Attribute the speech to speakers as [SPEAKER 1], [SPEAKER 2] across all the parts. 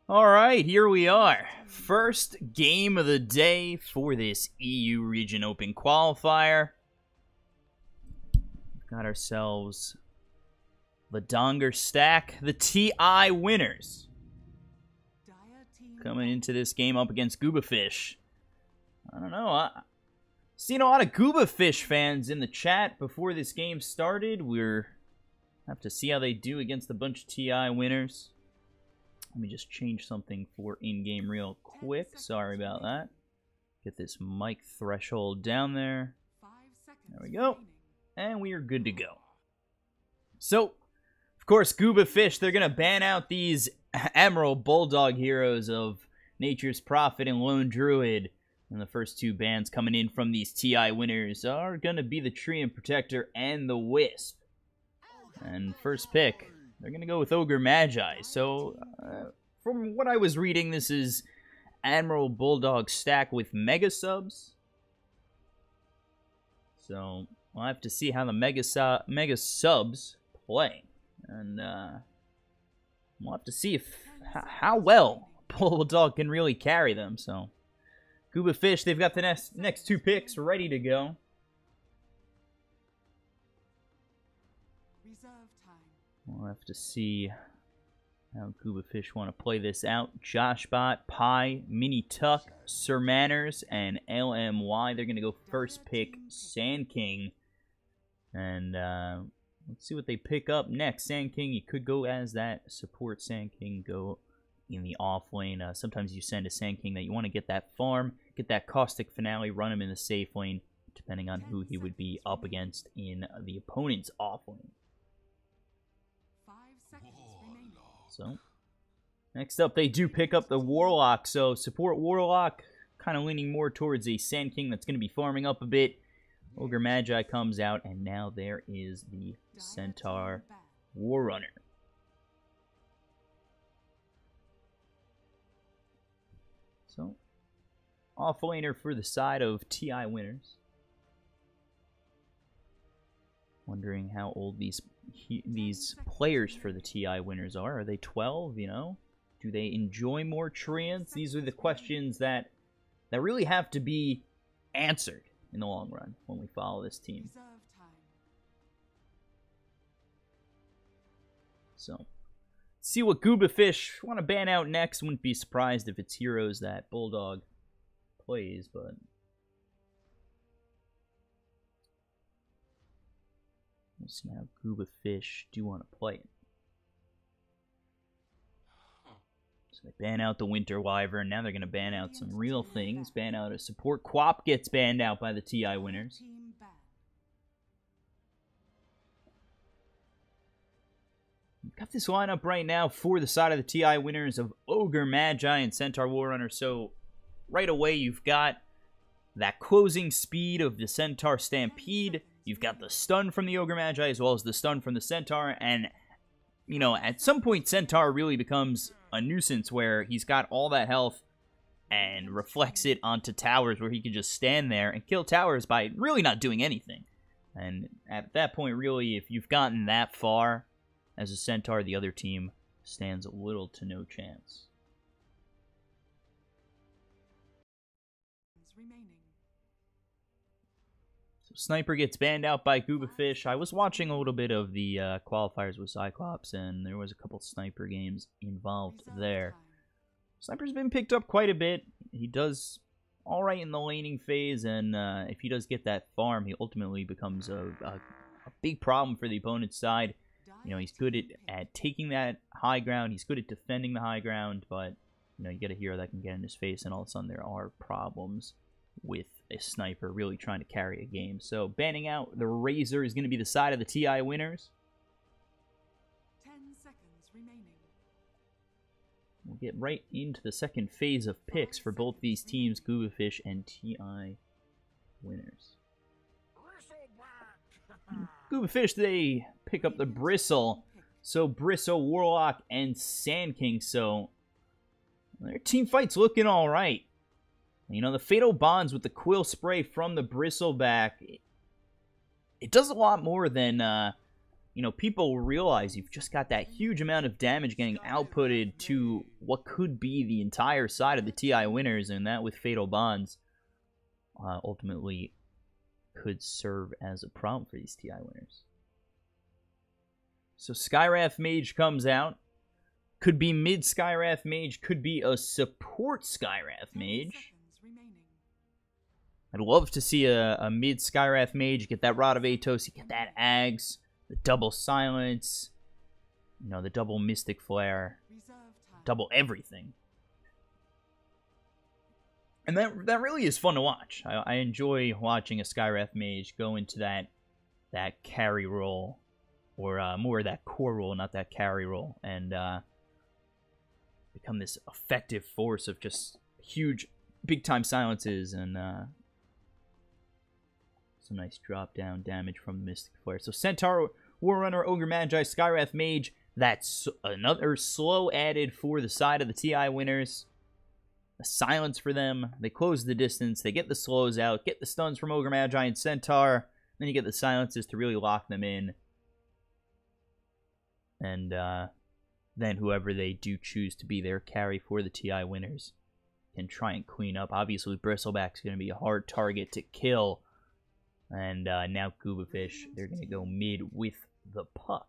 [SPEAKER 1] Alright, here we are. First game of the day for this EU Region Open qualifier. We've got ourselves the Donger Stack, the TeaEye winners. Coming into this game up against GOOBA Fish. I don't know, seen a lot of GOOBA Fish fans in the chat before this game started. We're have to see how they do against a bunch of TeaEye winners. Let me just change something for in-game real quick. Sorry about that. Get this mic threshold down there. There we go. And we are good to go. So, of course, GOOBA Fish, they're going to ban out these Emerald Bulldog heroes of Nature's Prophet and Lone Druid. And the first two bans coming in from these TeaEye winners are going to be the Treant Protector and the Wisp. And first pick, they're going to go with Ogre Magi. So, from what I was reading, this is Admiral Bulldog stack with Mega Subs. So, we'll have to see how the Mega Subs play. And, we'll have to see how well Bulldog can really carry them. So, GOOBA Fish, they've got the next two picks ready to go. We'll have to see how GOOBA Fish want to play this out. Joshbot, Pi, Mini Tuck, Sir Manners, and LMY. They're going to go first pick Sand King. And let's see what they pick up next. Sand King, you could go as that support Sand King, go in the off lane. Sometimes you send a Sand King that you want to get that farm, get that Caustic Finale, run him in the safe lane, depending on who he would be up against in the opponent's off lane. So, next up, they do pick up the Warlock. So, support Warlock, kind of leaning more towards a Sand King that's going to be farming up a bit. Ogre Magi comes out, and now there is the Centaur Warrunner. So, off-laner for the side of TeaEye winners. Wondering how old these players for the TeaEye winners are. Are they 12, you know? Do they enjoy more Treants? These are the questions that really have to be answered in the long run when we follow this team. So, see what GOOBA Fish want to ban out next. Wouldn't be surprised if it's heroes that Bulldog plays, but we'll see how GOOBA Fish do want to play it. So they ban out the Winter Wyvern. Now they're going to ban out some real things. Ban out a support. Quap gets banned out by the TeaEye winners. We've got this lineup right now for the side of the TeaEye winners of Ogre Magi and Centaur Warrunner. So right away you've got that closing speed of the Centaur Stampede. You've got the stun from the Ogre Magi as well as the stun from the Centaur. And, you know, at some point Centaur really becomes a nuisance where he's got all that health and reflects it onto towers where he can just stand there and kill towers by really not doing anything. And at that point, really, if you've gotten that far as a Centaur, the other team stands little to no chance. So Sniper gets banned out by GOOBA Fish. I was watching a little bit of the qualifiers with Cyclops, and there was a couple Sniper games involved there. Sniper's been picked up quite a bit. He does alright in the laning phase, and if he does get that farm, he ultimately becomes a big problem for the opponent's side. You know, he's good at taking that high ground. He's good at defending the high ground, but, you know, you get a hero that can get in his face, and all of a sudden there are problems with a Sniper really trying to carry a game. So, banning out the Razor is going to be the side of the TeaEye winners.
[SPEAKER 2] 10 seconds remaining.
[SPEAKER 1] We'll get right into the second phase of picks for both these teams, GOOBA Fish and TeaEye winners. GOOBA Fish, they pick up the Bristle. So, Bristle, Warlock, and Sand King. So, their team fight's looking alright. You know, the Fatal Bonds with the Quill Spray from the Bristleback, it does a lot more than you know, people realize you've just got that huge amount of damage getting outputted to what could be the entire side of the TeaEye winners, and that with Fatal Bonds ultimately could serve as a problem for these TeaEye winners. So Skywrath Mage comes out. Could be mid Skywrath Mage, could be a support Skywrath Mage. I'd love to see a mid Skywrath Mage, get that Rod of Atos, you get that Ags, the double silence, you know, the double Mystic Flare, double everything. And that really is fun to watch. I enjoy watching a Skywrath Mage go into that carry role, or more that core role, not that carry role, and become this effective force of just huge, big-time silences and some nice drop-down damage from the Mystic Flare. So Centaur, Warrunner, Ogre Magi, Skywrath Mage, that's another slow added for the side of the TeaEye winners. A silence for them. They close the distance. They get the slows out, get the stuns from Ogre Magi and Centaur. Then you get the silences to really lock them in. And then whoever they do choose to be their carry for the TeaEye winners can try and clean up. Obviously, Bristleback's going to be a hard target to kill. And now Gooba Fish, they're going to go mid with the Puck.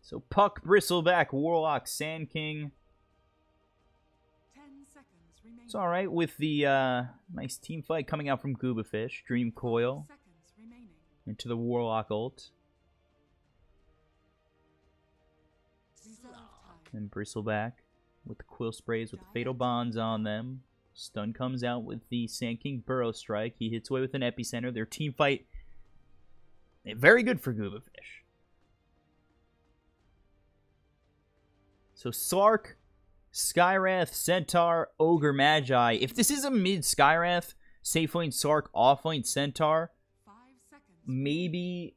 [SPEAKER 1] So Puck, Bristleback, Warlock, Sand King.
[SPEAKER 2] 10 seconds remaining.
[SPEAKER 1] It's alright with the nice team fight coming out from Gooba Fish. Dream Coil into the Warlock ult. And Bristleback with the Quill Sprays with the Fatal Bonds on them. Stun comes out with the Sand King Burrow Strike. He hits away with an Epicenter. Their team fight, very good for Gooba Fish. So Slark, Skywrath, Centaur, Ogre Magi. If this is a mid Skywrath, safe lane Slark, off lane Centaur, maybe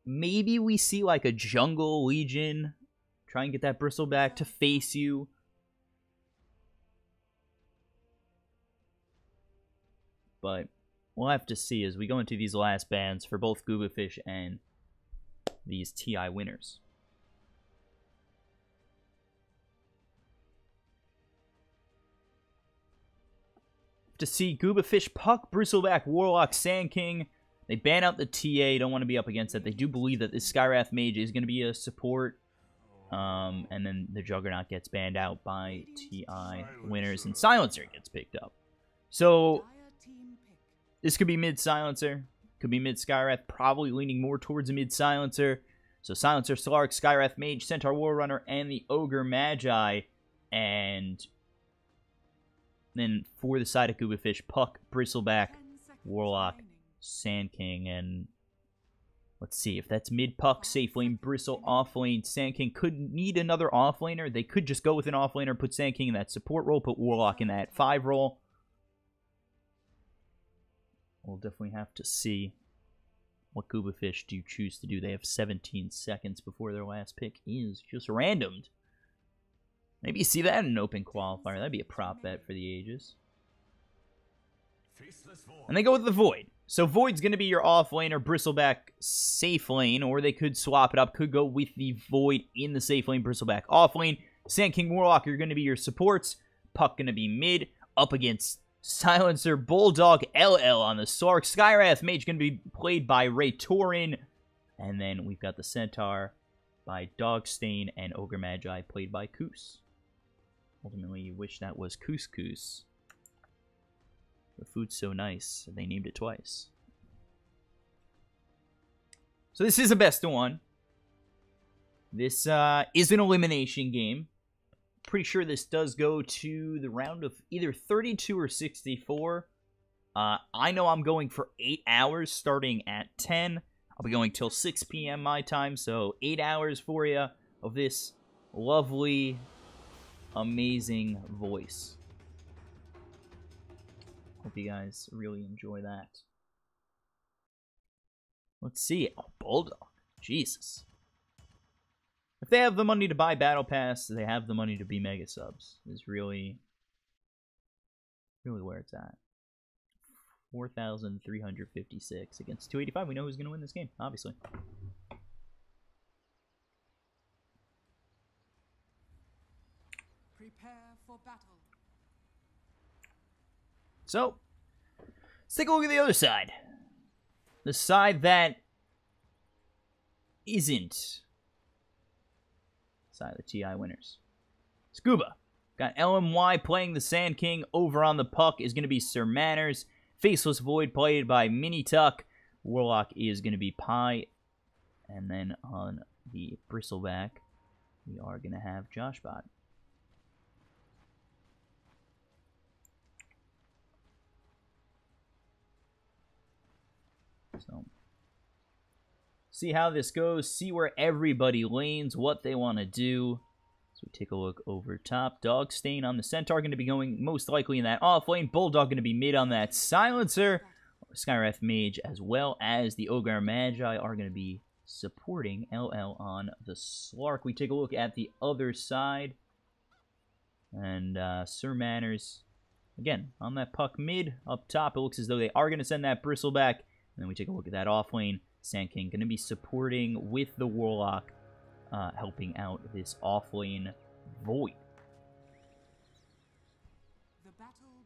[SPEAKER 1] we see like a Jungle Legion. Try and get that Bristleback to face you. But we'll have to see as we go into these last bans for both Gooba Fish and these TeaEye winners. To see Gooba Fish, Puck, Bristleback, Warlock, Sand King. They ban out the TA, don't want to be up against that. They do believe that this Skywrath Mage is going to be a support. And then the Juggernaut gets banned out by TeaEye winners, and Silencer gets picked up. So this could be mid-Silencer, could be mid-Skywrath, probably leaning more towards a mid-Silencer. So Silencer, Slark, Skywrath Mage, Centaur Warrunner, and the Ogre Magi. And then for the side of Gooba Fish, Puck, Bristleback, Warlock, Sand King, and let's see if that's mid Puck, safe lane, Bristle, off lane. Sand King could need another off laner. They could just go with an off laner, put Sand King in that support role, put Warlock in that 5 role. We'll definitely have to see what Gooba Fish do choose to do. They have 17 seconds before their last pick is just randomed. Maybe you see that in an open qualifier. That'd be a prop bet for the ages. And they go with the Void. So Void's going to be your off laner, Bristleback safe lane, or they could swap it up. Could go with the Void in the safe lane, Bristleback off lane. Sand King Warlock are going to be your supports. Puck going to be mid, up against Silencer, Bulldog, LL on the Slark. Skywrath Mage going to be played by Ray Torin. And then we've got the Centaur by Dogstain, and Ogre Magi played by Koos. Ultimately, you wish that was Couscous. The food's so nice, they named it twice. So this is a best of one. This is an elimination game. Pretty sure this does go to the round of either 32 or 64. I know I'm going for 8 hours starting at 10. I'll be going till 6 p.m. my time, so 8 hours for you of this lovely, amazing voice. Hope you guys really enjoy that. Let's see. Oh, Bulldog. Jesus. If they have the money to buy Battle Pass, they have the money to be Mega Subs. Is really really where it's at. 4,356 against 285. We know who's going to win this game, obviously.
[SPEAKER 2] Prepare for battle.
[SPEAKER 1] So, let's take a look at the other side. The side that isn't side of the TeaEye winners. Scuba. Got LMY playing the Sand King. Over on the puck is going to be Sir Manners. Faceless Void played by Mini Tuck. Warlock is going to be Pie. And then on the Bristleback, we are going to have Joshbot. So, see how this goes. See where everybody lanes, what they want to do. So we take a look over top. Dogstain on the Centaur going to be going most likely in that off lane. Bulldog going to be mid on that Silencer. Skywrath Mage as well as the Ogre Magi are going to be supporting LL on the Slark. We take a look at the other side. And Sir Manners, again, on that puck mid. Up top, it looks as though they are going to send that Bristleback. And then we take a look at that off lane. Sand King going to be supporting with the Warlock, helping out this off lane Void.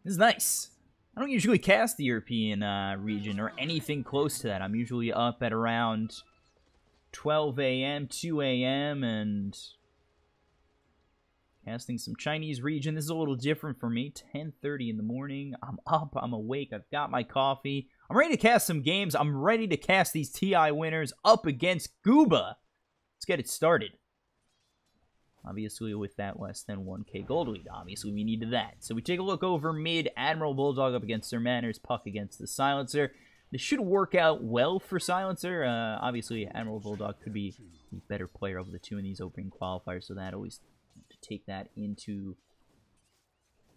[SPEAKER 1] This is nice. I don't usually cast the European region or anything close to that. I'm usually up at around 12 a.m., 2 a.m., and casting some Chinese region. This is a little different for me. 10:30 in the morning. I'm up. I'm awake. I've got my coffee. I'm ready to cast some games. I'm ready to cast these TeaEye winners up against GOOBA. Let's get it started. Obviously, with that less than 1k gold lead, obviously we needed that. So we take a look over mid. Admiral Bulldog up against Sir Manners. Puck against the Silencer. This should work out well for Silencer. Obviously, Admiral Bulldog could be the better player of the two in these opening qualifiers, so that always to take that into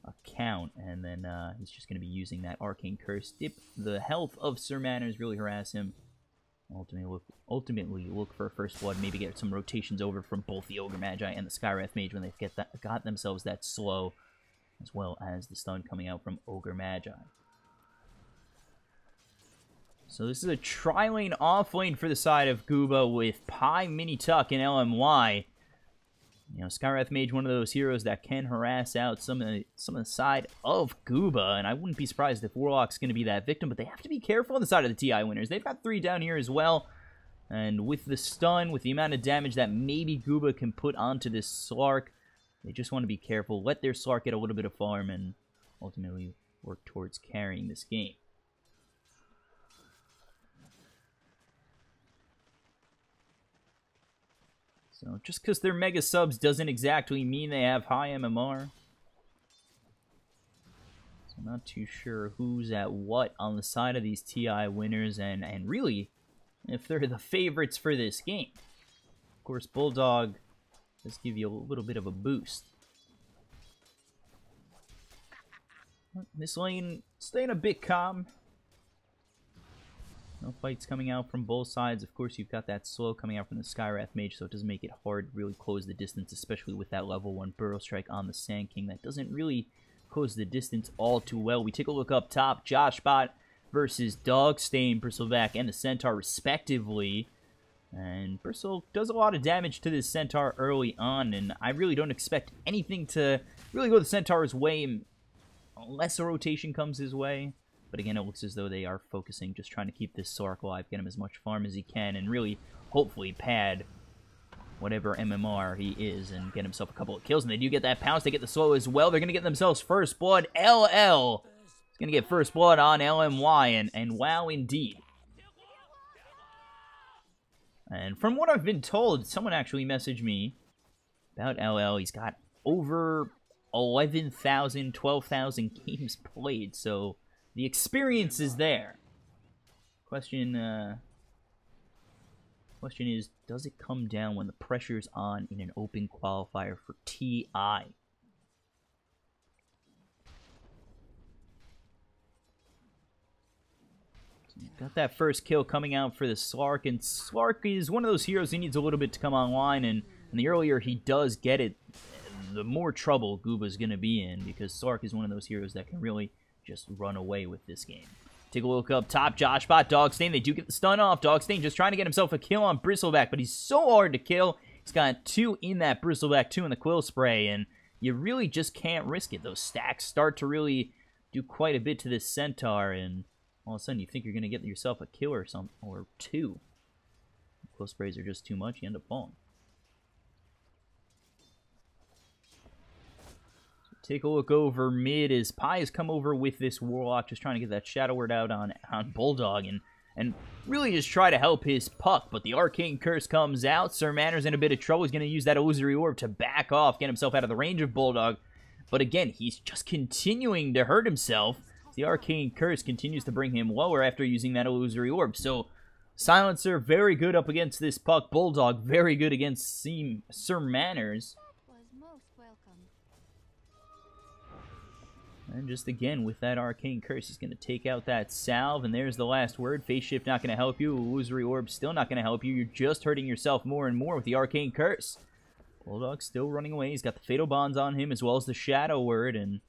[SPEAKER 1] account. And then he's just going to be using that Arcane Curse. Dip the health of Sir Manners, really harass him. Ultimately look for a first blood, maybe get some rotations over from both the Ogre Magi and the Skywrath Mage when they've got themselves that slow, as well as the stun coming out from Ogre Magi. So this is a tri-lane off-lane for the side of GOOBA with Pie, Mini Tuck, and LMY. You know, Skywrath Mage, one of those heroes that can harass out some of the side of GOOBA, and I wouldn't be surprised if Warlock's going to be that victim, but they have to be careful on the side of the TeaEye winners. They've got 3 down here as well, and with the stun, with the amount of damage that maybe GOOBA can put onto this Slark, they just want to be careful, let their Slark get a little bit of farm, and ultimately work towards carrying this game. So just because they're mega subs doesn't exactly mean they have high MMR. So I'm not too sure who's at what on the side of these TeaEye winners and really if they're the favorites for this game. Of course, Bulldog does give you a little bit of a boost. This lane staying a bit calm. No fights coming out from both sides. Of course, you've got that slow coming out from the Skywrath Mage, so it doesn't make it hard to really close the distance, especially with that level 1 Burrow Strike on the Sand King. That doesn't really close the distance all too well. We take a look up top. Joshbot versus Dogstain, Bristleback, and the Centaur, respectively. And Bristle does a lot of damage to this Centaur early on, and I really don't expect anything to really go the Centaur's way unless a rotation comes his way. But again, it looks as though they are focusing, just trying to keep this Slark alive, get him as much farm as he can, and really, hopefully, pad whatever MMR he is and get himself a couple of kills. And they do get that pounce. They get the slow as well. They're going to get themselves first blood. LL is going to get first blood on LMY, and wow, indeed. And from what I've been told, someone actually messaged me about LL. He's got over 11,000, 12,000 games played, so the experience is there. Question is, does it come down when the pressure's on in an open qualifier for TeaEye? Got that first kill coming out for the Slark, and Slark is one of those heroes who needs a little bit to come online, and the earlier he does get it, the more trouble GOOBA's going to be in, because Slark is one of those heroes that can really just run away with this game. Take a look up top. JoshBot, Dogstain. They do get the stun off. Dogstain just trying to get himself a kill on Bristleback, but he's so hard to kill. He's got 2 in that Bristleback, 2 in the Quill Spray, and you really just can't risk it. Those stacks start to really do quite a bit to this Centaur, and all of a sudden you think you're going to get yourself a kill or something, or 2. Quill Sprays are just too much. You end up falling. Take a look over mid as Pi has come over with this Warlock, just trying to get that Shadow Word out on Bulldog and really just try to help his Puck. But the Arcane Curse comes out. Sir Manor's in a bit of trouble. He's going to use that Illusory Orb to back off, get himself out of the range of Bulldog. But again, he's just continuing to hurt himself. The Arcane Curse continues to bring him lower after using that Illusory Orb. So Silencer, very good up against this Puck. Bulldog, very good against Sir Manors. And just again, with that Arcane Curse, he's going to take out that Salve, and there's the last word. Phase Shift not going to help you. Illusory Orb still not going to help you. You're just hurting yourself more and more with the Arcane Curse. Bulldog still running away. He's got the Fatal Bonds on him, as well as the Shadow Word, and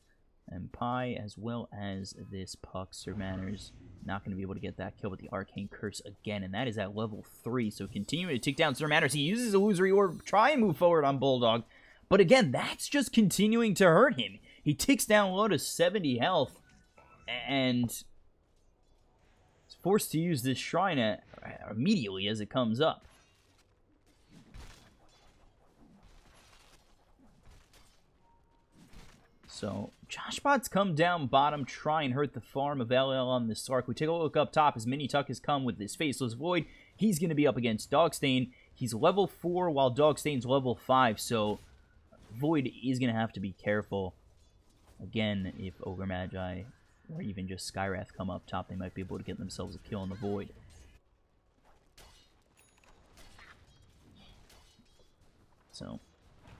[SPEAKER 1] Pi, as well as this Puck. Sir Manors not going to be able to get that kill with the Arcane Curse again, and that is at level 3. So continuing to take down Sir Manors. He uses Illusory Orb, try and move forward on Bulldog, but again, that's just continuing to hurt him. He ticks down low to 70 health, and is forced to use this Shrine immediately as it comes up. So, JoshBot's come down bottom, try and hurt the farm of LL on this Sark. We take a look up top as Mini Tuck has come with this Faceless Void. He's going to be up against Dogstain. He's level 4 while Dogstain's level 5, so Void is going to have to be careful. Again, if Ogre Magi or even just Skywrath come up top, they might be able to get themselves a kill on the Void. So,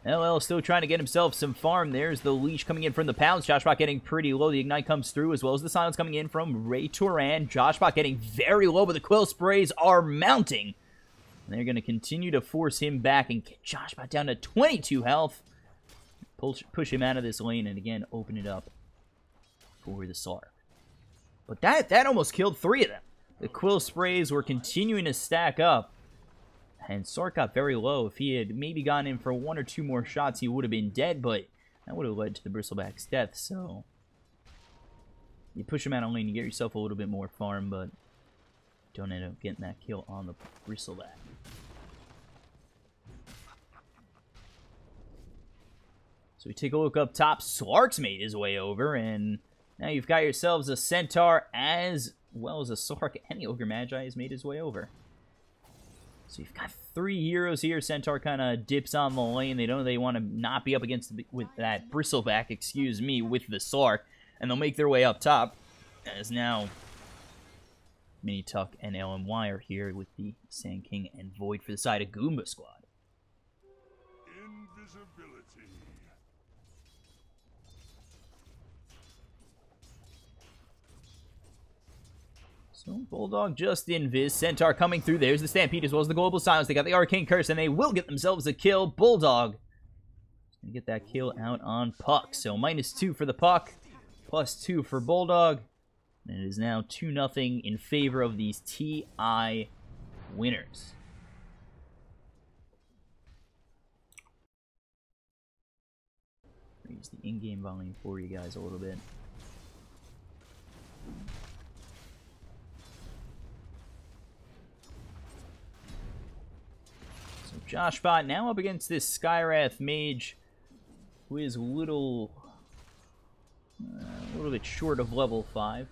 [SPEAKER 1] LL still trying to get himself some farm. There's the Leash coming in from the Pounds. JoshBot getting pretty low. The Ignite comes through, as well as the Silence coming in from Ray Turan. JoshBot getting very low, but the Quill Sprays are mounting. And they're going to continue to force him back and get JoshBot down to 22 health. Push him out of this lane and again open it up for the Sark. But that almost killed 3 of them. The Quill Sprays were continuing to stack up. And Sark got very low. If he had maybe gone in for 1 or 2 more shots, he would have been dead, but that would have led to the Bristleback's death. So you push him out of lane, you get yourself a little bit more farm, but don't end up getting that kill on the Bristleback. So we take a look up top. Slark's made his way over, and now you've got yourselves a Centaur as well as a Sark, and the Ogre Magi has made his way over. So you've got 3 heroes here. Centaur kind of dips on the lane. They don't. They want to not be up against with that Bristleback, excuse me, with the Sark, and they'll make their way up top. As now Mini Tuck and LMY are here with the Sand King and Void for the side of GOOBA squad.
[SPEAKER 3] Invisibility.
[SPEAKER 1] So, Bulldog just invis. Centaur coming through. There's the Stampede as well as the Global Silence. They got the Arcane Curse, and they will get themselves a kill. Bulldog gonna get that kill out on Puck. So, -2 for the Puck, +2 for Bulldog. And it is now 2-0 in favor of these TeaEye winners. Raise the in-game volume for you guys a little bit. JoshBot now up against this Skywrath Mage, who is a little bit short of level 5.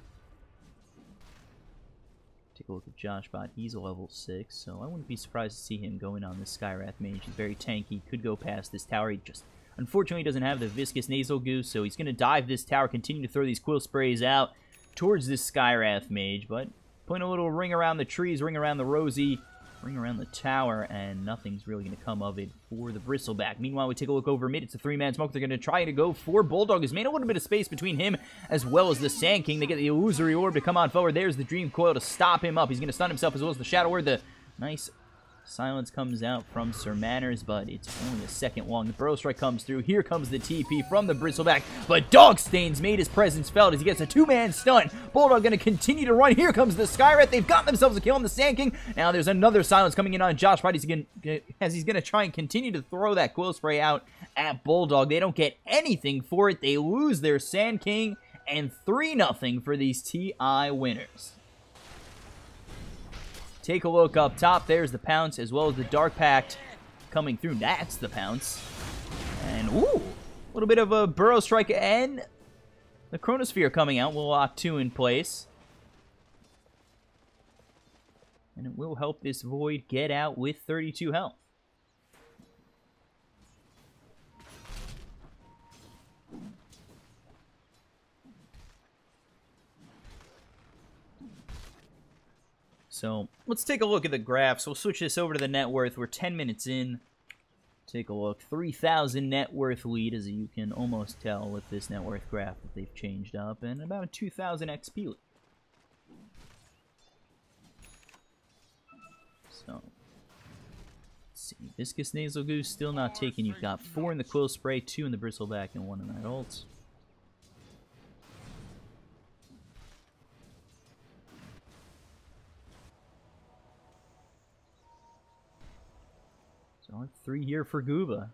[SPEAKER 1] Take a look at JoshBot. He's a level 6, so I wouldn't be surprised to see him going on this Skywrath Mage. He's very tanky, could go past this tower. He just unfortunately doesn't have the Viscous Nasal Goose, so he's going to dive this tower, continue to throw these Quill Sprays out towards this Skywrath Mage, but putting a little ring around the trees, ring around the Rosie, ring around the tower, and nothing's really going to come of it for the Bristleback. Meanwhile, we take a look over mid. It's a 3-man smoke. They're going to try to go for Bulldog. Has made a little bit of space between him as well as the Sand King. They get the Illusory Orb to come on forward. There's the Dream Coil to stop him up. He's going to stun himself as well as the Shadow Word. The nice Silence comes out from Sir Manners, but it's only a second long. The Burrow Strike comes through. Here comes the TP from the Bristleback, but Dogstain's made his presence felt as he gets a two-man stun. Bulldog going to continue to run. Here comes the Skyrat. They've got themselves a kill on the Sand King. Now there's another Silence coming in on Josh Bot. He's going to try and continue to throw that Quill Spray out at Bulldog. They don't get anything for it. They lose their Sand King, and 3-0 for these TeaEye winners. Take a look up top. There's the Pounce as well as the Dark Pact coming through. That's the Pounce. And, ooh, a little bit of a Burrow Strike and the Chronosphere coming out. We'll lock 2 in place. And it will help this Void get out with 32 health. So, let's take a look at the graphs. We'll switch this over to the net worth. We're 10 minutes in. Take a look. 3,000 net worth lead, as you can almost tell with this net worth graph that they've changed up, and about a 2,000 XP lead. So, let's see. Viscous Nasal Goose still not taken. You've got 4 in the Quill Spray, 2 in the Bristleback, and 1 in that ult. So 3 here for GOOBA.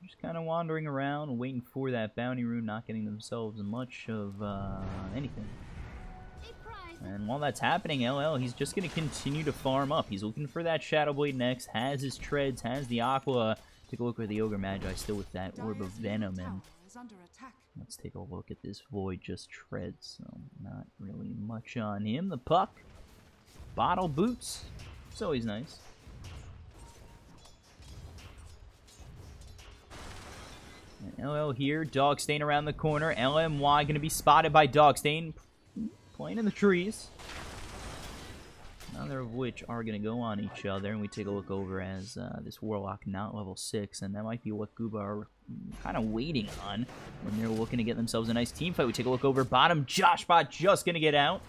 [SPEAKER 1] Just kind of wandering around, waiting for that bounty rune, not getting themselves much of anything. And while that's happening, LL, he's just going to continue to farm up. He's looking for that Shadow Blade next, has his treads, has the Aqua. Take a look at the Ogre Magi still with that Orb of Venom. And let's take a look at this Void, just treads. So not really much on him. The Puck. Bottle boots. It's always nice. And LL here. Dogstain around the corner. LMY going to be spotted by Dogstain. Playing in the trees. Neither of which are going to go on each other. And we take a look over as this Warlock not level 6. And that might be what GOOBA are kind of waiting on when they're looking to get themselves a nice team fight. We take a look over bottom. Josh Bot just going to get out.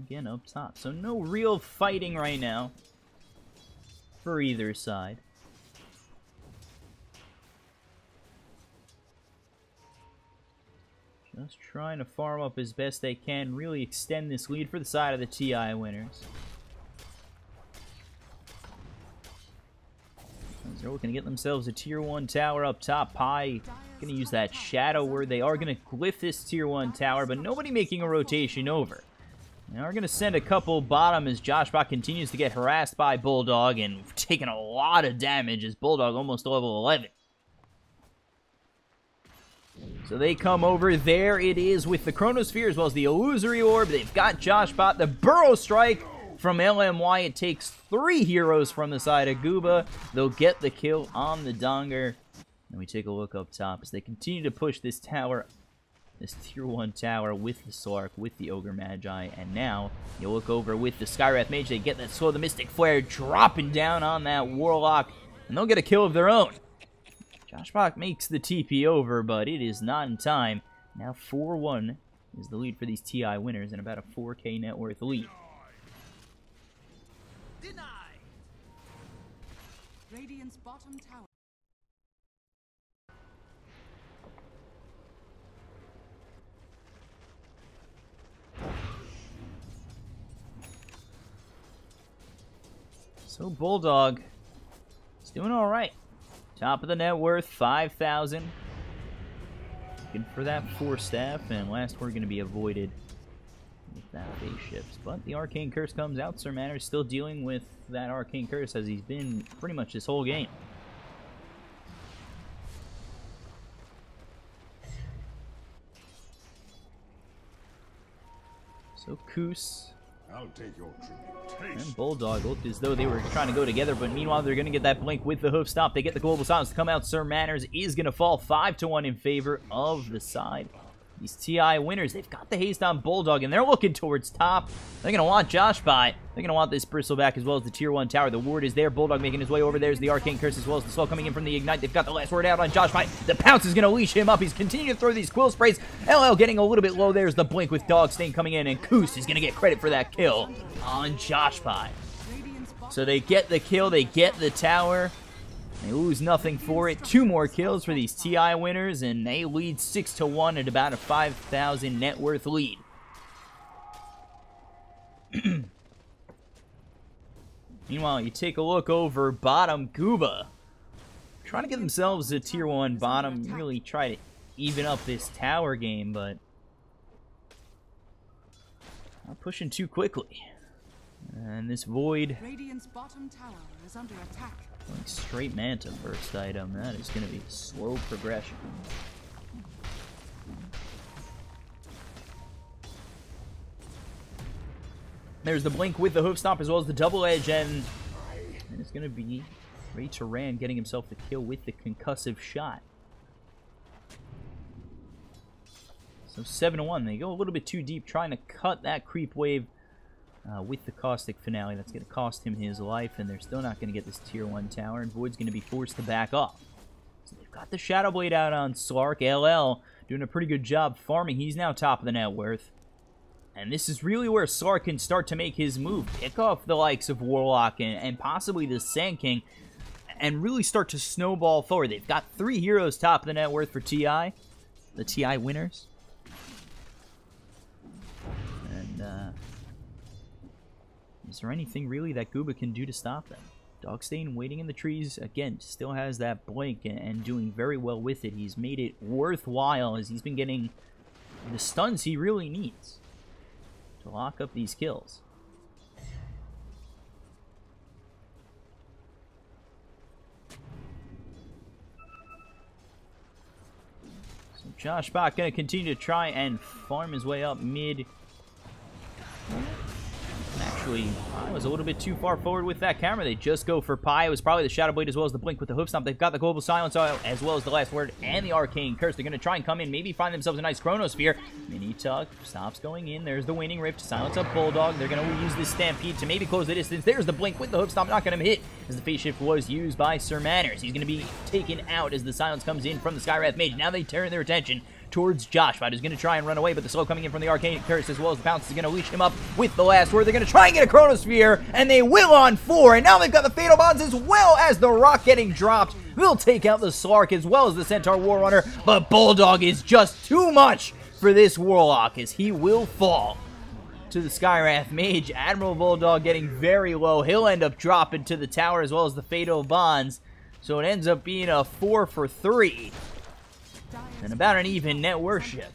[SPEAKER 1] Again, up top. So no real fighting right now for either side. Just trying to farm up as best they can, really extend this lead for the side of the TeaEye winners. As they're looking to get themselves a tier 1 tower up top. Pi going to use that Shadow Word. They are going to glyph this tier 1 tower, but nobody making a rotation over. Now we're going to send a couple bottom as Josh Bot continues to get harassed by Bulldog and taking a lot of damage as Bulldog almost level 11. So they come over. There it is with the Chronosphere as well as the Illusory Orb. They've got Josh Bot. The Burrow Strike from LMY. It takes 3 heroes from the side of GOOBA. They'll get the kill on the Donger. And we take a look up top as they continue to push this tower. This tier 1 tower with the Slark, with the Ogre Magi, and now you look over with the Skywrath Mage. They get that Slow the Mystic Flare dropping down on that Warlock, and they'll get a kill of their own. Josh Bot makes the TP over, but it is not in time. Now 4-1 is the lead for these TeaEye winners, and about a 4K net worth lead.
[SPEAKER 2] Radiant's bottom tower.
[SPEAKER 1] So Bulldog is doing all right. Top of the net worth, 5,000. Looking for that 4-staff, and last we're going to be avoided with that base ships. But the Arcane Curse comes out. Sir Manners still dealing with that Arcane Curse as he's been pretty much this whole game. So Koos
[SPEAKER 3] I'll take your tribute.
[SPEAKER 1] and Bulldog looked as though they were trying to go together, but meanwhile they're going to get that blink with the hoof stop. They get the global silence to come out. Sir Manners is going to fall 5-1 in favor of the side These TeaEye winners, they've got the haste on Bulldog, and they're looking towards top. They're going to want Josh by. They're going to want this Bristleback as well as the Tier 1 tower. The ward is there. Bulldog making his way over. There's the Arcane Curse as well as the slow coming in from the Ignite. They've got the last word out on Josh by. The Pounce is going to leash him up. He's continuing to throw these Quill Sprays. LL getting a little bit low. There's the Blink with Dog Stain coming in, and Koos is going to get credit for that kill on Josh by. So they get the kill. They get the tower. They lose nothing for it. 2 more kills for these TeaEye winners, and they lead 6-1 at about a 5,000 net worth lead. Meanwhile, you take a look over bottom. GOOBA trying to get themselves a Tier 1 bottom. Really try to even up this tower game, but not pushing too quickly. And this Void,
[SPEAKER 2] Radiant's bottom tower is under attack.
[SPEAKER 1] like straight Manta first item. That is going to be a slow progression. There's the Blink with the Hoof Stomp as well as the Double Edge, and it's going to be Ray Turan getting himself the kill with the concussive shot. So 7-1. They go a little bit too deep trying to cut that creep wave with the Caustic Finale. That's going to cost him his life, and they're still not going to get this Tier 1 tower, and Void's going to be forced to back off. So they've got the Shadow Blade out on Slark. LL doing a pretty good job farming. He's now top of the net worth. And this is really where Slark can start to make his move. Pick off the likes of Warlock and possibly the Sand King, and really start to snowball forward. They've got 3 heroes top of the net worth for TeaEye. The TeaEye winners. And, is there anything really that GOOBA can do to stop them? Dogstain waiting in the trees, again, still has that Blink and doing very well with it. He's made it worthwhile as he's been getting the stuns he really needs to lock up these kills. So Josh Bach going to continue to try and farm his way up mid. Actually, I was a little bit too far forward with that camera. They just go for Pi. It was probably the Shadow Blade as well as the Blink with the Hoof Stomp. They've got the Global Silence as well as the Last Word and the Arcane Curse. They're going to try and come in, maybe find themselves a nice Chronosphere. Mini Tuck stops going in. There's the Winning Rift to silence up Bulldog. They're going to use this Stampede to maybe close the distance. There's the Blink with the Hoof Stomp. Not going to hit as the Phase Shift was used by Sir Manners. He's going to be taken out as the Silence comes in from the Skywrath Mage. Now they turn their attention towards Josh. Who's going to try and run away, but the slow coming in from the Arcane Curse as well as the Pounce is going to leash him up with the Last Word. They're going to try and get a Chronosphere, and they will on 4, and now they've got the Fatal Bonds as well as the Rock getting dropped. They'll take out the Slark as well as the Centaur Warrunner, but Bulldog is just too much for this Warlock as he will fall to the Skywrath Mage. Admiral Bulldog getting very low. He'll end up dropping to the tower as well as the Fatal Bonds, so it ends up being a 4 for 3. And about an even net worship.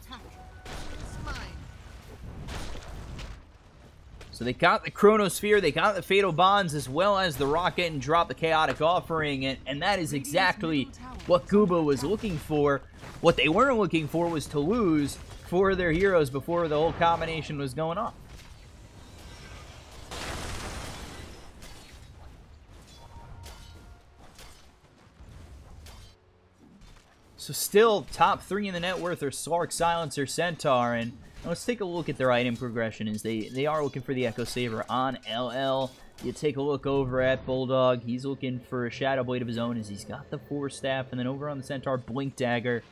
[SPEAKER 1] So they got the Chronosphere, they got the Fatal Bonds, as well as the Rocket and drop the Chaotic Offering, and that is exactly what GOOBA was looking for. What they weren't looking for was to lose 4 of their heroes before the whole combination was going on. So still, top 3 in the net worth are Slark, Silencer, Centaur, and let's take a look at their item progression. As they are looking for the Echo Saber on LL. You take a look over at Bulldog. He's looking for a Shadow Blade of his own as he's got the Force Staff, and then over on the Centaur, Blink Dagger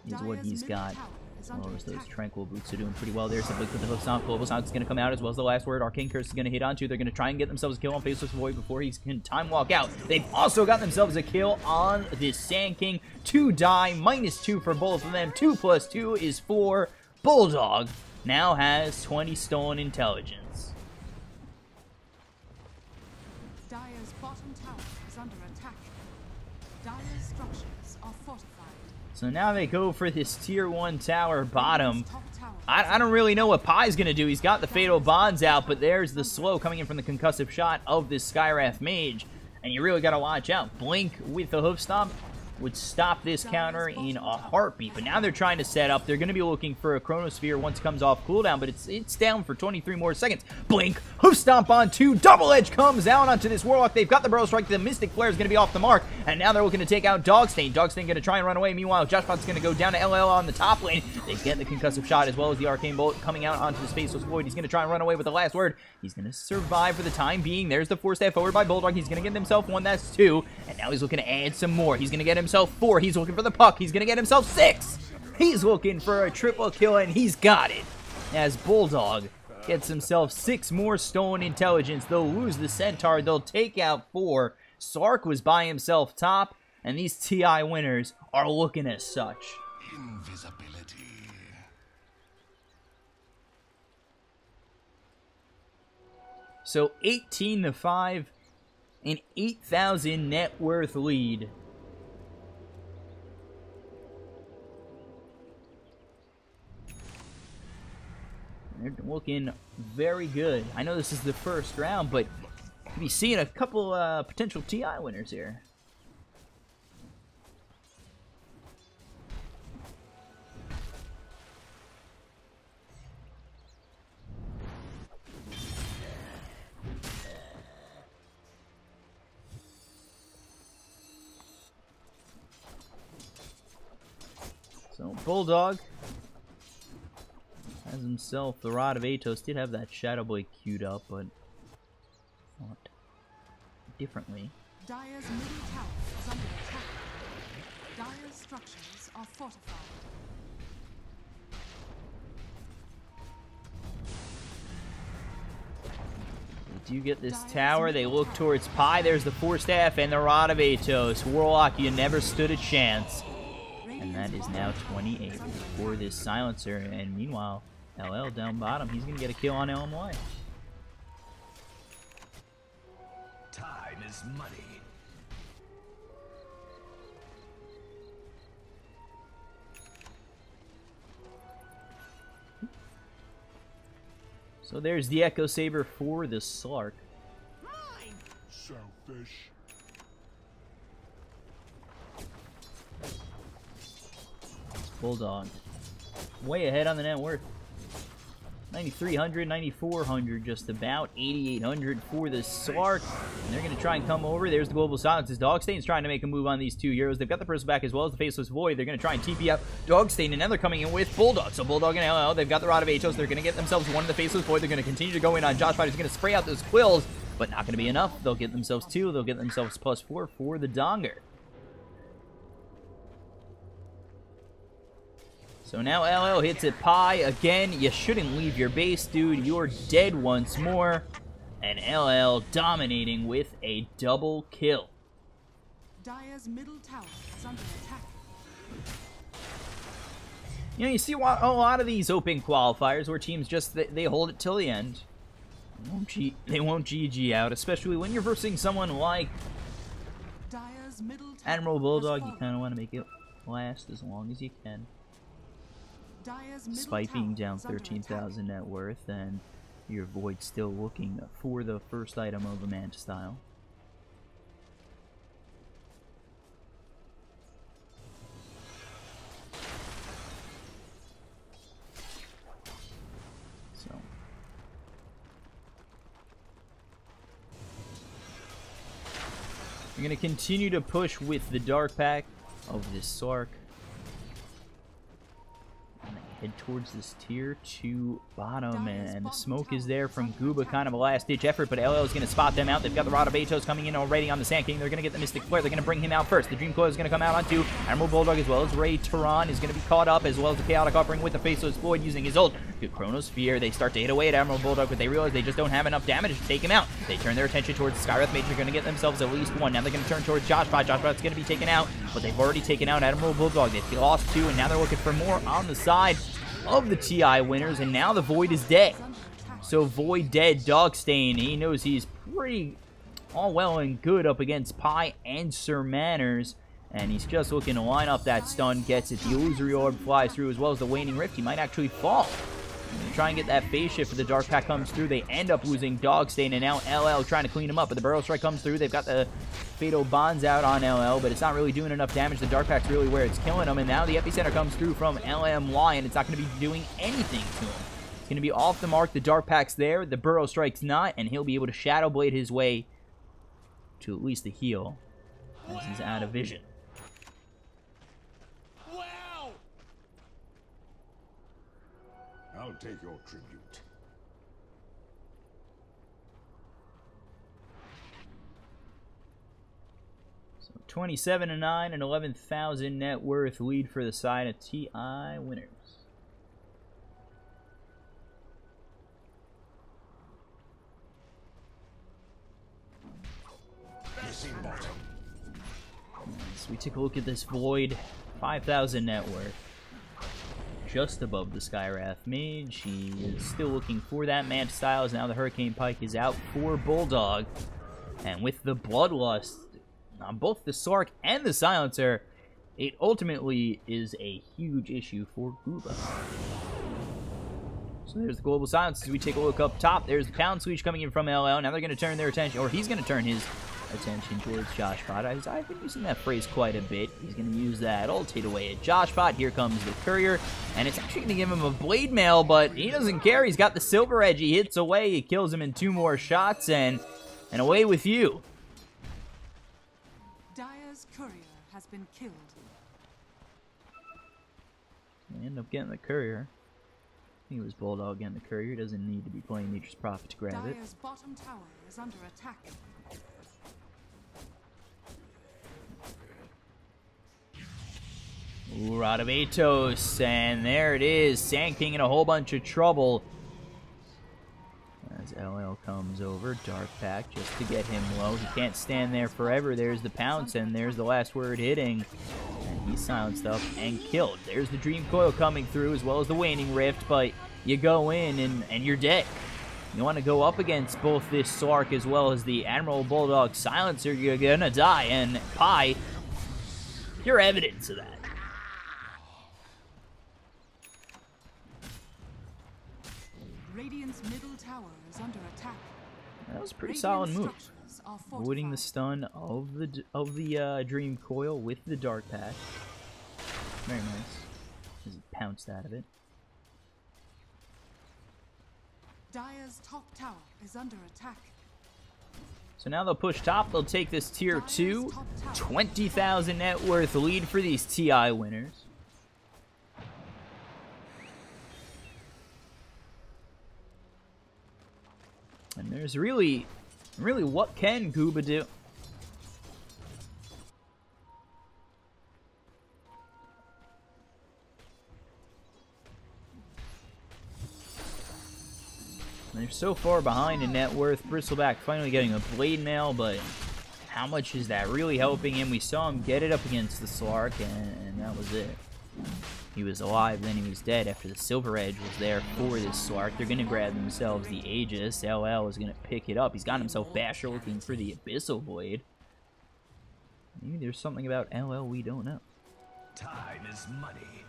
[SPEAKER 1] is what he's got. As well as those Tranquil Boots are doing pretty well. There's the Blink with the Hoof Stomp. Global Silence is going to come out as well as the Last Word. Arcane Curse is going to hit onto. They're going to try and get themselves a kill on Faceless Void before he can time walk out. They've also got themselves a kill on this Sand King. 2 die, -2 for both of them. 2 + 2 is 4. Bulldog now has 20 stolen intelligence.
[SPEAKER 2] Dire's bottom tower is under attack. Dire's structures are fortified.
[SPEAKER 1] So now they go for this Tier 1 tower bottom. I don't really know what Pi's going to do. He's got the Fatal Bonds out, but there's the slow coming in from the concussive shot of this Skywrath Mage. And you really got to watch out. Blink with the Hoof Stomp. would stop this counter in a heartbeat. But now they're trying to set up. They're going to be looking for a Chronosphere once it comes off cooldown, but it's down for 23 more seconds. Blink, hoof stomp on 2, double edge comes out onto this Warlock. They've got the Burrow Strike. The Mystic Flare is going to be off the mark, and now they're looking to take out Dogstain. Dogstain going to try and run away. Meanwhile, Joshbot's going to go down to LL on the top lane. They get the concussive shot as well as the Arcane Bolt coming out onto the Spaceless Void. He's going to try and run away with the last word. He's going to survive for the time being. There's the 4-step forward by Bulldog. He's going to get himself 1, that's 2, and now he's looking to add some more. He's going to get himself 4. He's looking for the puck. He's going to get himself 6. He's looking for a triple kill, and he's got it. As Bulldog gets himself 6 more stolen intelligence. They'll lose the Centaur. They'll take out 4. Sark was by himself top, and these TeaEye winners are looking as such.
[SPEAKER 3] Invisibility.
[SPEAKER 1] So 18-5, an 8,000 net worth lead. They're looking very good. I know this is the first round, but we'll be seeing a couple potential TeaEye winners here. So, Bulldog has himself the Rod of Atos. Did have that Shadow Blade queued up, but thought differently.
[SPEAKER 2] Dire's middle tower is under attack. Dire's structures are fortified.
[SPEAKER 1] They do get this tower. They look towards Pi. There's the 4-staff and the Rod of Atos. Warlock, you never stood a chance. And that is now 28 for this Silencer. And meanwhile, LL down bottom. He's going to get a kill on LMY.
[SPEAKER 3] Time is money.
[SPEAKER 1] So there's the Echo Saber for the Slark.
[SPEAKER 3] Selfish.
[SPEAKER 1] Bulldog way ahead on the net worth. 9,300, 9,400 just about. 8,800 for the Slark. And they're going to try and come over. There's the Global Silences. Dogstain's trying to make a move on these 2 heroes. They've got the person back as well as the Faceless Void. They're going to try and TP out Dogstain, and now they're coming in with Bulldog. So Bulldog and LL, they've got the Rod of Atos. They're going to get themselves 1 of the Faceless Void. They're going to continue to go in on Josh Fighter. He's going to spray out those quills, but not going to be enough. They'll get themselves 2. They'll get themselves +4 for the Donger. So now LL hits it Pi again. You shouldn't leave your base, dude. You're dead once more. And LL dominating with a double kill.
[SPEAKER 2] Dire's middle tower is under attack.
[SPEAKER 1] You know, you see a lot of these open qualifiers where teams just, they hold it till the end. They won't GG out, especially when you're versing someone like
[SPEAKER 2] Dire's middle tower
[SPEAKER 1] Admiral Bulldog.
[SPEAKER 2] has
[SPEAKER 1] You kind of want to make it last as long as you can.
[SPEAKER 2] Dire's middle
[SPEAKER 1] Despite being
[SPEAKER 2] tower
[SPEAKER 1] down
[SPEAKER 2] is under attack.
[SPEAKER 1] 13,000 net worth, and your Void still looking for the first item of a Manta style. So we're going to continue to push with the Dark Pack of this Sark. Head towards this tier 2 bottom, and the smoke is there from GOOBA, kind of a last-ditch effort, but LL is going to spot them out. They've got the Rod of Atos coming in already on the Sand King. They're going to get the Mystic Flare. They're going to bring him out first. The Dream Coil is going to come out onto Admiral Bulldog, as well as Ray Tehran is going to be caught up, as well as the Chaotic Offering with the Faceless Void using his ult. Good Chronosphere. They start to hit away at Admiral Bulldog, but they realize they just don't have enough damage to take him out. They turn their attention towards the Skywrath Mage. They're going to get themselves at least 1. Now they're going to turn towards Joshbot. Joshbot's going to be taken out, but they've already taken out Admiral Bulldog. They've lost 2, and now they're looking for more on the side of the TeaEye winners, and now the Void is dead. So Void dead, Dogstain, he knows he's pretty all well and good up against Pi and Sir Manners, and he's just looking to line up that stun, gets it. The Illusory Orb flies through, as well as the Waning Rift. He might actually fall. Try and get that phase shift if the Dark Pack comes through. They end up losing Dog Stain, and now LL trying to clean him up. But the Burrow Strike comes through. They've got the Fatal Bonds out on LL, but it's not really doing enough damage. The Dark Pack's really where it's killing him, and now the Epicenter comes through from LMY, and it's not going to be doing anything to him. It's going to be off the mark. The Dark Pack's there. The Burrow Strike's not, and he'll be able to Shadow Blade his way to at least the heal as he's out of vision.
[SPEAKER 3] I'll take your tribute.
[SPEAKER 1] So 27-9 and 11,000 net worth lead for the side of TeaEye winners. So we take a look at this Void, 5,000 net worth. Just above the Skywrath Mage. He is still looking for that Manta Styles. Now the Hurricane Pike is out for Bulldog. And with the Bloodlust on both the Sark and the Silencer, it ultimately is a huge issue for GOOBA. So there's the Global Silence. As we take a look up top, there's the Pound Switch coming in from LL. Now they're going to turn their attention, or he's going to turn his attention towards Joshbot. I've been using that phrase quite a bit. He's going to use that ultimate away at Joshbot. Here comes the Courier, and it's actually going to give him a Blade Mail, but he doesn't care. He's got the Silver Edge. He hits away. He kills him in 2 more shots, and away with you.
[SPEAKER 2] Dire's Courier has been killed.
[SPEAKER 1] They end up getting the Courier. I think it was Bulldog getting the Courier. Doesn't need to be playing Nature's Prophet to grab it.
[SPEAKER 2] Dire's bottom tower is under attack.
[SPEAKER 1] Ooh, Rod of Atos, and there it is. Sand King in a whole bunch of trouble. As LL comes over, Dark Pack just to get him low. He can't stand there forever. There's the Pounce, and there's the last word hitting. And he's silenced up and killed. There's the Dream Coil coming through, as well as the Waning Rift, but you go in and you're dead. You want to go up against both this Sark as well as the Admiral Bulldog Silencer, you're gonna die, and Pi, you're evidence of that.
[SPEAKER 2] Radiant's middle tower is under attack.
[SPEAKER 1] That was a pretty solid move. Avoiding the stun of the Dream Coil with the Dark Pack. Very nice. As he pounced out of it.
[SPEAKER 2] Dire's top tower is under attack.
[SPEAKER 1] So now they'll push top. They'll take this tier 2. 20,000 net worth lead for these TeaEye winners. And there's really what can GOOBA do? They're so far behind in net worth. Bristleback finally getting a Blade Mail, but how much is that really helping him? We saw him get it up against the Slark, and that was it. He was alive, then he was dead after the Silver Edge was there for this Slark. They're going to grab themselves the Aegis. LL is going to pick it up. He's got himself Basher looking for the Abyssal Void. Maybe there's something about LL we don't know.
[SPEAKER 3] Time is money.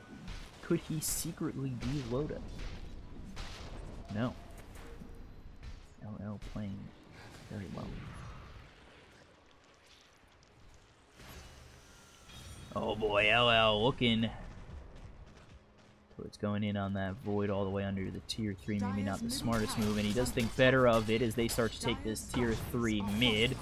[SPEAKER 1] Could he secretly be Loda? No. LL playing very well. Oh boy, LL looking towards going in on that Void all the way under the tier 3. Maybe not the smartest move, and he does think better of it as they start to take this tier 3 mid.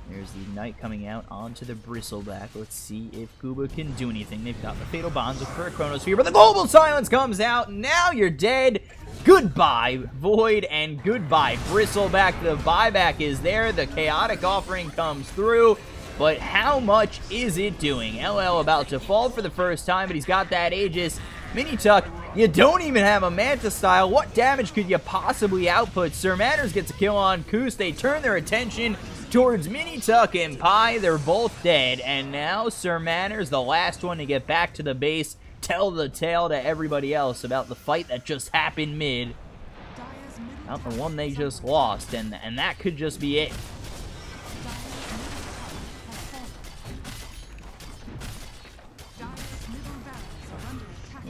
[SPEAKER 1] There's the Ignite coming out onto the Bristleback. Let's see if GOOBA can do anything. They've got the Fatal Bonds for a Chronosphere, but the Global Silence comes out. Now you're dead. Goodbye, Void, and goodbye, Bristleback. The buyback is there. The Chaotic Offering comes through. But how much is it doing? LL about to fall for the first time, but he's got that Aegis. Mini-Tuck, you don't even have a Manta Style. What damage could you possibly output? Sir Manners gets a kill on Koos. They turn their attention towards Mini-Tuck and Pi. They're both dead. And now Sir Manners, the last one to get back to the base, tell the tale to everybody else about the fight that just happened mid. About the one they just lost. And that could just be it.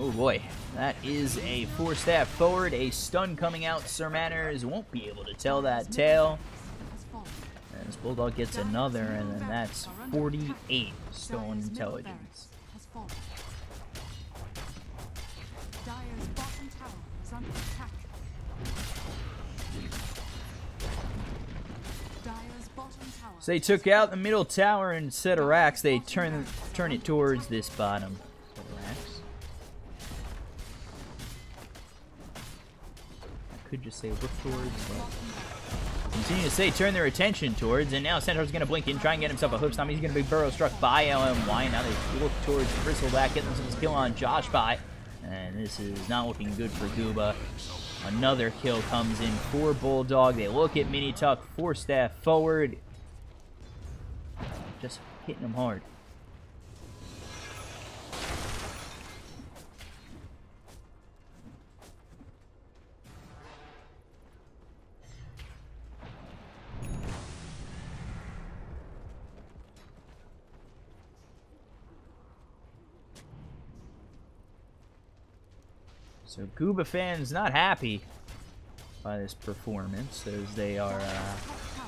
[SPEAKER 1] Oh boy. That is a 4-staff forward. A stun coming out. Sir Manners won't be able to tell that tale. And this Bulldog gets another, and then that's 48 stolen intelligence.
[SPEAKER 2] Dire's bottom tower is under attack. Dire's bottom tower.
[SPEAKER 1] So they took out the middle tower, and instead of racks, they turn it towards this bottom. So racks. I could just say look towards, but continue to say turn their attention towards, and now Centaur's going to blink in, try and get himself a hook stomp. He's going to be burrow struck by LMY. Now they look towards Bristleback, getting themselves a kill on Josh by. And this is not looking good for GOOBA. Another kill comes in for Bulldog. They look at Mini Tuck, 4-staff forward. Just hitting them hard. So GOOBA fans not happy by this performance, as they are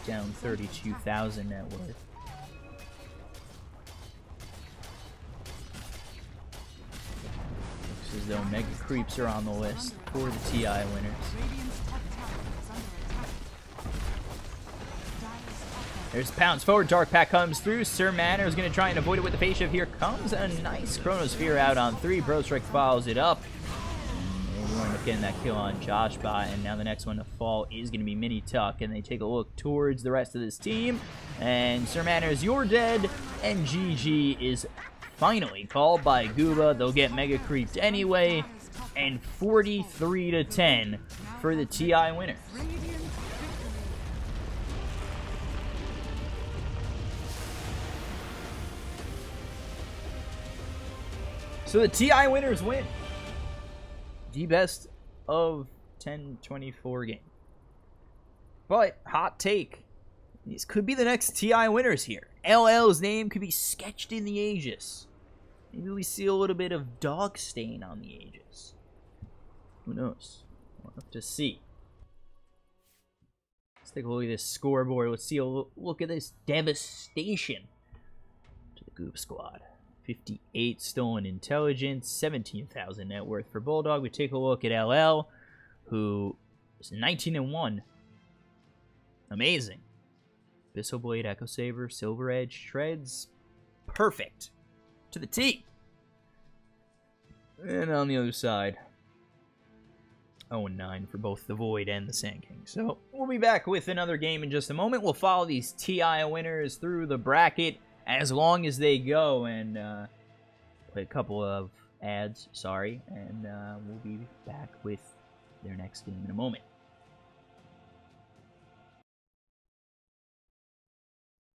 [SPEAKER 1] down 32,000 net worth. Looks as though Mega Creeps are on the list for the TeaEye winners. There's Pounce forward, Dark Pack comes through. Sir Manor is going to try and avoid it with the face shift. Here comes a nice Chronosphere out on 3. Bro Strike follows it up. We're going to get that kill on Josh Bot, and now the next one to fall is going to be Mini Tuck, and they take a look towards the rest of this team, and Sir Manners, you're dead, and GG is finally called by GOOBA. They'll get Mega Creeped anyway, and 43-10 for the TeaEye winners. So the TeaEye winners win. The best of 10-24 game. But, hot take. These could be the next TeaEye winners here. LL's name could be sketched in the Aegis. Maybe we see a little bit of dog stain on the Aegis. Who knows? We'll have to see. Let's take a look at this scoreboard. Let's see a look at this devastation to the GOOBA squad. 58 stolen intelligence, 17,000 net worth for Bulldog. We take a look at LL, who is 19-1. Amazing. Abyssal Blade, Echo Saber, Silver Edge, Shreds. Perfect. To the T. And on the other side, 0-9 for both the Void and the Sand King. So we'll be back with another game in just a moment. We'll follow these TeaEye winners through the bracket as long as they go, and play a couple of ads, and we'll be back with their next game in a moment.